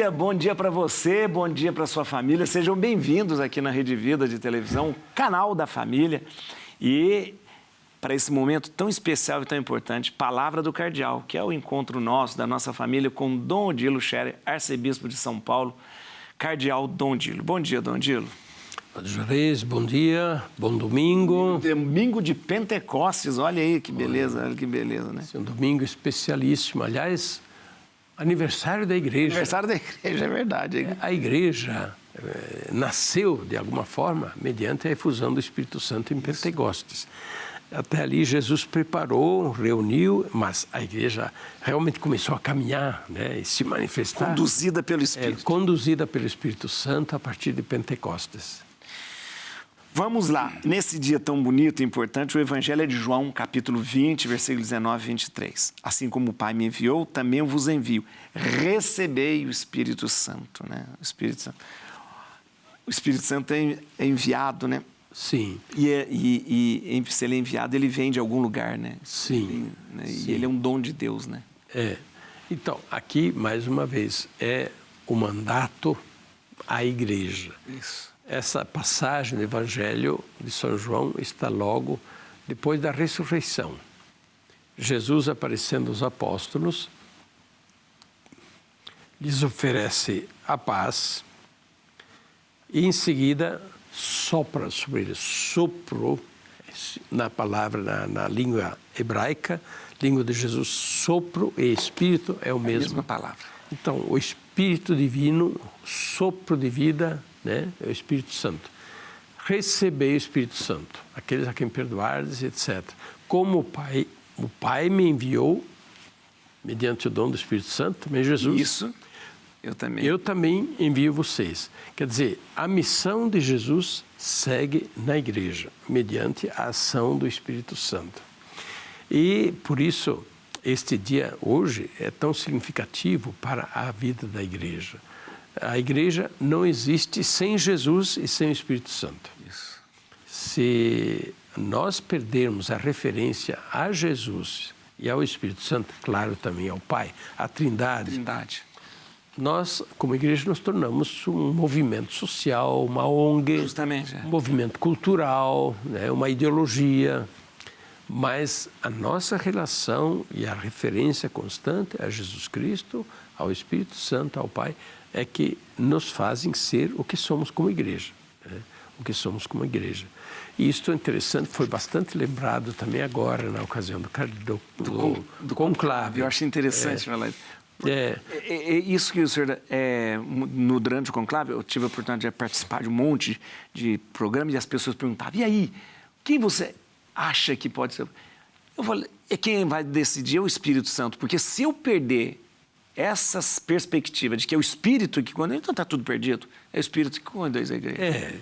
bom dia para você, bom dia para sua família. Sejam bem-vindos aqui na Rede Vida de Televisão, canal da família. E para esse momento tão especial e tão importante, Palavra do Cardeal, que é o encontro nosso, da nossa família, com Dom Odilo Scherer, arcebispo de São Paulo, Cardeal Dom Odilo. Bom dia, Dom Odilo. Juarez, bom dia, bom domingo. Domingo de Pentecostes, olha aí que beleza, olha que beleza, né? Esse é um domingo especialíssimo, aliás, aniversário da igreja. Aniversário da igreja, é verdade. A igreja nasceu, de alguma forma, mediante a efusão do Espírito Santo em Pentecostes. Até ali Jesus preparou, reuniu, mas a igreja realmente começou a caminhar, né, e se manifestar. Conduzida pelo Espírito. Conduzida pelo Espírito Santo a partir de Pentecostes. Vamos lá, nesse dia tão bonito e importante, o Evangelho é de João, capítulo 20, versículo 19 e 23. Assim como o Pai me enviou, também eu vos envio. Recebei o Espírito Santo, né? O Espírito Santo é enviado, né? Sim. E se ele é enviado, ele vem de algum lugar, né? Sim. E ele é um dom de Deus, né? Então, aqui, mais uma vez, é o mandato à igreja. Isso. Essa passagem do Evangelho de São João está logo depois da ressurreição. Jesus aparecendo aos apóstolos, lhes oferece a paz e, em seguida, sopra sobre eles. Sopro, na palavra, na língua hebraica, língua de Jesus, sopro e Espírito é o mesmo. A mesma palavra. Então, o Espírito Divino, sopro de vida, né? É o Espírito Santo. Recebei o Espírito Santo, aqueles a quem perdoardes, etc. Como o Pai me enviou, mediante o dom do Espírito Santo, também Jesus. Isso, eu também envio vocês. Quer dizer, a missão de Jesus segue na igreja, mediante a ação do Espírito Santo. E, por isso, este dia, hoje, é tão significativo para a vida da igreja. A igreja não existe sem Jesus e sem o Espírito Santo. Isso. Se nós perdermos a referência a Jesus e ao Espírito Santo, claro, também ao Pai, a Trindade. Nós, como igreja, nos tornamos um movimento social, uma ONG, justamente, um movimento cultural, né, uma ideologia. Mas a nossa relação e a referência constante a Jesus Cristo, ao Espírito Santo, ao Pai, é que nos fazem ser o que somos como igreja. Né? O que somos como igreja. E isto é interessante, foi bastante lembrado também agora, na ocasião do conclave. Eu acho interessante falar isso. Isso que o senhor, durante o conclave, eu tive a oportunidade de participar de um monte de programas e as pessoas perguntavam, e aí, quem você acha que pode ser? Eu falei, quem vai decidir é o Espírito Santo, porque se eu perder essa perspectiva de que é o Espírito que conduz, então está tudo perdido, é o Espírito que conduz a igreja.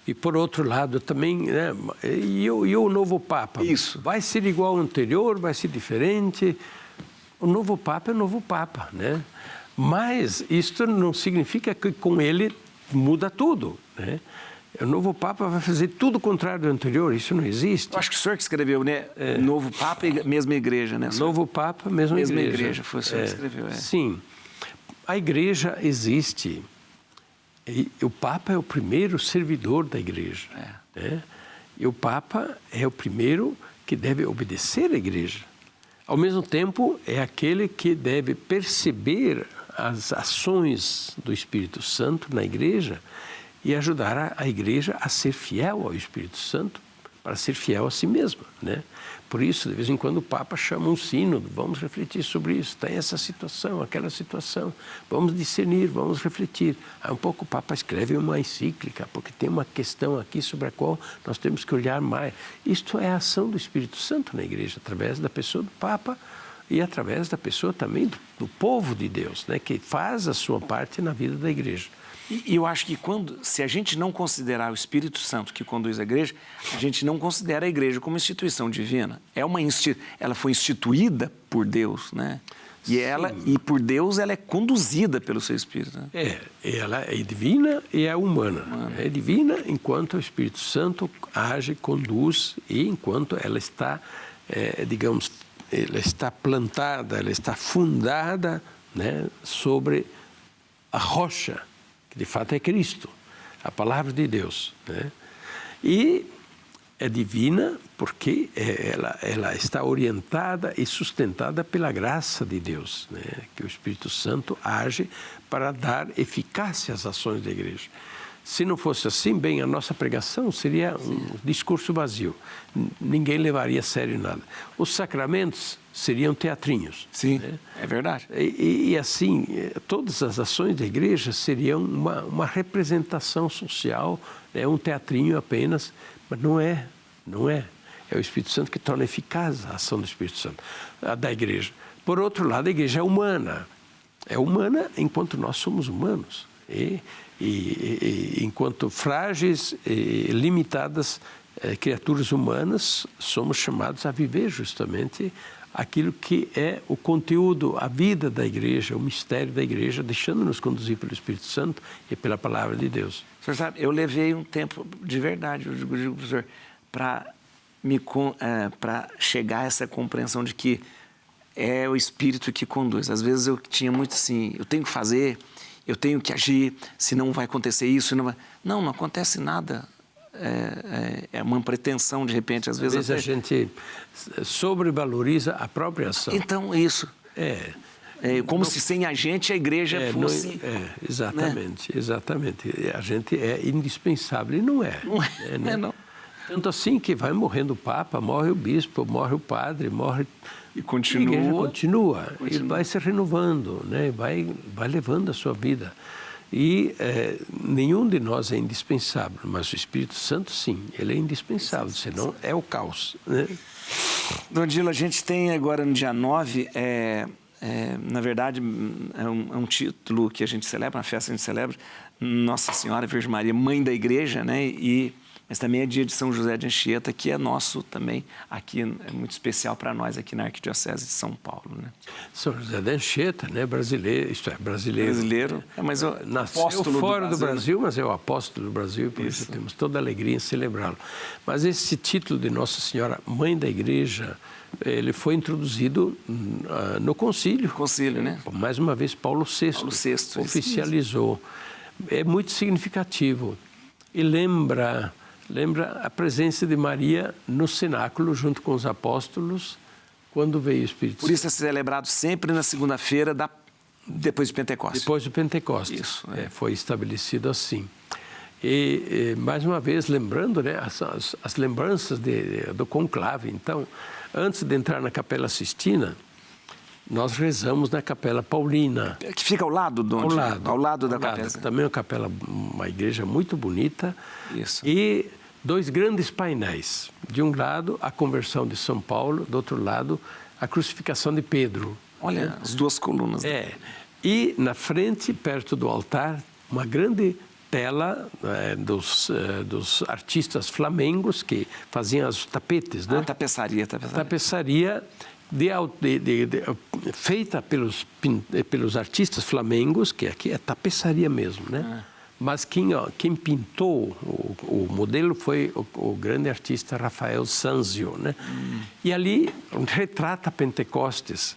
E por outro lado também, né, e o novo Papa? Isso. Vai ser igual ao anterior, vai ser diferente? O novo Papa é o novo Papa, né? Mas isso não significa que com ele muda tudo, né? O novo Papa vai fazer tudo o contrário do anterior, isso não existe. Eu acho que o senhor que escreveu, né? Novo Papa e mesma igreja, né? Novo Papa, mesma igreja. Foi o senhor que escreveu, Sim. A igreja existe. E o Papa é o primeiro servidor da igreja. Né? E o Papa é o primeiro que deve obedecer à igreja. Ao mesmo tempo, é aquele que deve perceber as ações do Espírito Santo na igreja e ajudar a igreja a ser fiel ao Espírito Santo, para ser fiel a si mesma, né? Por isso, de vez em quando, o Papa chama um sínodo, vamos refletir sobre isso, tem essa situação, aquela situação, vamos discernir, vamos refletir. Aí um pouco o Papa escreve uma encíclica, porque tem uma questão aqui sobre a qual nós temos que olhar mais. Isto é a ação do Espírito Santo na igreja, através da pessoa do Papa e através da pessoa também do povo de Deus, né? Que faz a sua parte na vida da igreja. E eu acho que se a gente não considerar o Espírito Santo que conduz a igreja, a gente não considera a igreja como instituição divina. Ela foi instituída por Deus, né? E por Deus ela é conduzida pelo seu Espírito. Né? Ela é divina e é humana. É divina enquanto o Espírito Santo age, conduz e enquanto ela está, ela está plantada, ela está fundada, né, sobre a rocha, que de fato é Cristo, a palavra de Deus, né? E é divina porque ela está orientada e sustentada pela graça de Deus, né? Que o Espírito Santo age para dar eficácia às ações da igreja. Se não fosse assim, bem, a nossa pregação seria um discurso vazio. Ninguém levaria a sério nada. Os sacramentos seriam teatrinhos. Sim, né? é verdade. E assim, todas as ações da igreja seriam uma representação social, né? Um teatrinho apenas, mas não é. É o Espírito Santo que torna eficaz a ação do Espírito Santo, da igreja. Por outro lado, a igreja é humana. É humana enquanto nós somos humanos. E enquanto frágeis e limitadas criaturas humanas, somos chamados a viver justamente aquilo que é o conteúdo, a vida da igreja, o mistério da igreja, deixando-nos conduzir pelo Espírito Santo e pela palavra de Deus. O senhor sabe, eu levei um tempo de verdade, eu digo para o senhor, para chegar a essa compreensão de que é o Espírito que conduz. Às vezes eu tinha muito assim, eu tenho que fazer, eu tenho que agir, senão vai acontecer isso. Não acontece nada. É uma pretensão, de repente, às vezes a gente sobrevaloriza a própria ação. Então, isso. Como se sem a gente a igreja fosse... Exatamente, né? Exatamente. A gente é indispensável e não é. Não. Tanto assim que vai morrendo o Papa, morre o Bispo, morre o Padre, morre... E continua. A igreja continua. E vai se renovando, né? Vai levando a sua vida. E nenhum de nós é indispensável, mas o Espírito Santo, sim, ele é indispensável, senão é o caos, né? Dom Odilo, a gente tem agora no dia 9, na verdade, é um título que a gente celebra, uma festa que a gente celebra, Nossa Senhora Virgem Maria, Mãe da Igreja, né? Mas também é dia de São José de Anchieta, que é nosso também, aqui é muito especial para nós aqui na Arquidiocese de São Paulo, né? São José de Anchieta, né? Brasileiro, isto é, brasileiro. Brasileiro, mas o nasceu fora do Brasil, mas é o apóstolo do Brasil, e por isso temos toda a alegria em celebrá-lo. Mas esse título de Nossa Senhora, Mãe da Igreja, ele foi introduzido no concílio. Concílio, né? Mais uma vez, Paulo VI oficializou. É muito significativo e lembra a presença de Maria no cenáculo junto com os apóstolos quando veio o Espírito Santo. Por isso é celebrado sempre na segunda-feira depois de Pentecostes. Depois do Pentecostes. Isso. Foi estabelecido assim. E mais uma vez, lembrando, né, as lembranças do conclave. Então, antes de entrar na Capela Sistina, nós rezamos na Capela Paulina. Que fica ao lado ao lado da capela. Também uma igreja muito bonita. Isso. E 2 grandes painéis. De um lado, a conversão de São Paulo, do outro lado, a crucificação de Pedro. Olha, as 2 colunas. E na frente, perto do altar, uma grande tela dos artistas flamengos que faziam os tapetes, né? Tapeçaria. Tapeçaria feita pelos artistas flamengos, que aqui é tapeçaria mesmo, né? Mas quem pintou o modelo foi o grande artista Rafael Sanzio, né? E ali retrata Pentecostes.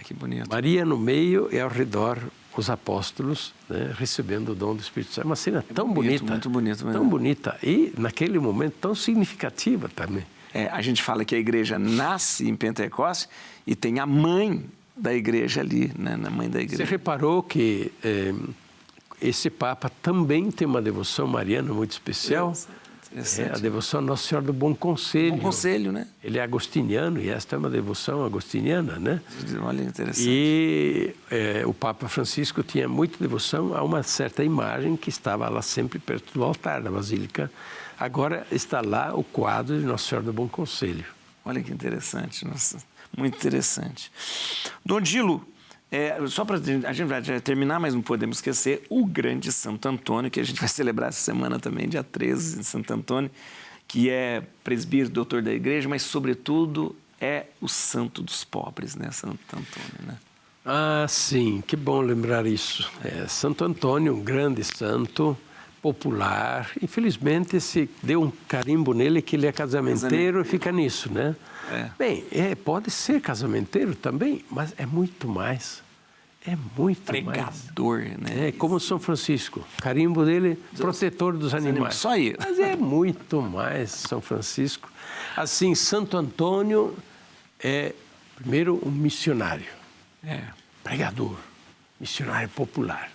Que bonito. Maria no meio e ao redor os apóstolos, né, recebendo o dom do Espírito Santo. É uma cena tão bonita. Muito bonito mesmo. Tão bonita. E, naquele momento, tão significativa também. A gente fala que a igreja nasce em Pentecostes e tem a mãe da igreja ali, né? Na mãe da igreja. Você reparou que esse Papa também tem uma devoção mariana muito especial? A devoção a Nossa Senhora do Bom Conselho. Bom Conselho, né? Ele é agostiniano e esta é uma devoção agostiniana, né? Olha, interessante. E o Papa Francisco tinha muita devoção a uma certa imagem que estava lá sempre perto do altar da Basílica. Agora está lá o quadro de Nossa Senhora do Bom Conselho. Olha que interessante, nossa, muito interessante. Dom Odilo, só para a gente vai terminar, mas não podemos esquecer o grande Santo Antônio, que a gente vai celebrar essa semana também, dia 13, Santo Antônio, que é presbítero, doutor da igreja, mas, sobretudo, é o santo dos pobres, né, Santo Antônio, né? Ah, sim, que bom lembrar isso. Santo Antônio, um grande santo, popular. Infelizmente, se deu um carimbo nele que ele é casamenteiro e fica nisso, né? Bem, pode ser casamenteiro também, mas é muito mais. É muito pregador, mais. né? É como São Francisco. O carimbo dele, protetor dos animais. Só aí. Mas é muito mais São Francisco. Assim, Santo Antônio é, primeiro, um missionário. Pregador, missionário popular,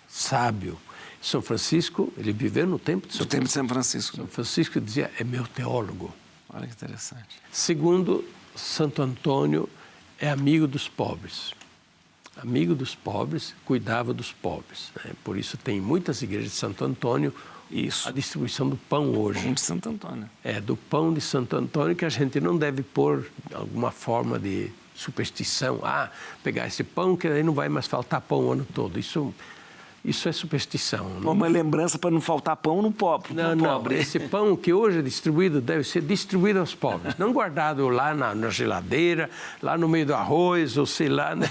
sábio. São Francisco, ele viveu no tempo de São Francisco. São Francisco dizia, é meu teólogo. Olha que interessante. Segundo, Santo Antônio é amigo dos pobres. Amigo dos pobres, cuidava dos pobres. Né? Por isso tem muitas igrejas de Santo Antônio a distribuição do pão hoje. Pão de Santo Antônio. É, do pão de Santo Antônio, que a gente não deve pôr alguma forma de superstição. Pegar esse pão que aí não vai mais faltar pão o ano todo. Isso é superstição. Uma lembrança para não faltar pão no pobre. Não. Esse pão que hoje é distribuído deve ser distribuído aos pobres. Não guardado lá na geladeira, lá no meio do arroz, ou sei lá. Né?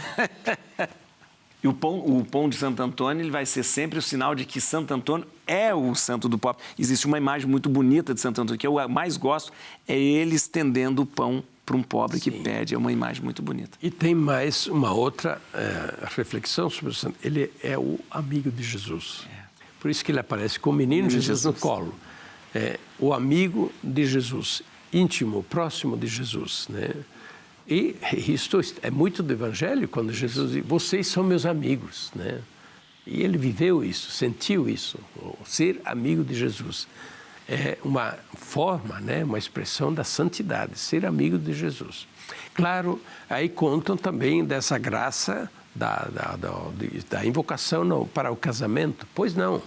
E o pão de Santo Antônio ele vai ser sempre o sinal de que Santo Antônio é o santo do pobre. Existe uma imagem muito bonita de Santo Antônio, que eu mais gosto, é ele estendendo o pão para um pobre que pede. É uma imagem muito bonita. E tem mais uma outra reflexão sobre o santo. Ele é o amigo de Jesus. Por isso que ele aparece com o menino Jesus no colo. O amigo de Jesus, íntimo, próximo de Jesus, né? E isto é muito do Evangelho, quando Jesus diz, vocês são meus amigos, né? E ele viveu isso, sentiu isso, ser amigo de Jesus. É uma forma, né, uma expressão da santidade, ser amigo de Jesus. Claro, aí contam também dessa graça da invocação para o casamento. Pois não.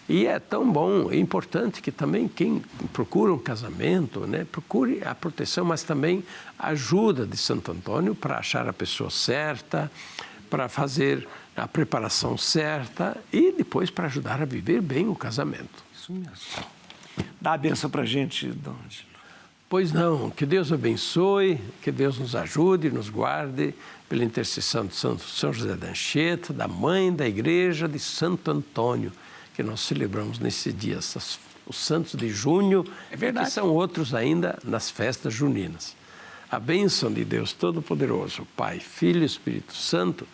E é tão bom, é importante que também quem procura um casamento, né, procure a proteção, mas também a ajuda de Santo Antônio para achar a pessoa certa, para fazer a preparação certa e depois para ajudar a viver bem o casamento. Isso mesmo. Dá a benção para a gente, Dom Ângelo. Pois não, que Deus abençoe, que Deus nos ajude, nos guarde, pela intercessão de São José da Anchieta, da mãe da igreja de Santo Antônio, que nós celebramos nesse dia, os santos de junho, que são outros ainda nas festas juninas. A bênção de Deus Todo-Poderoso, Pai, Filho e Espírito Santo,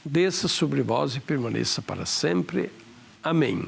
desça sobre vós e permaneça para sempre. Amém.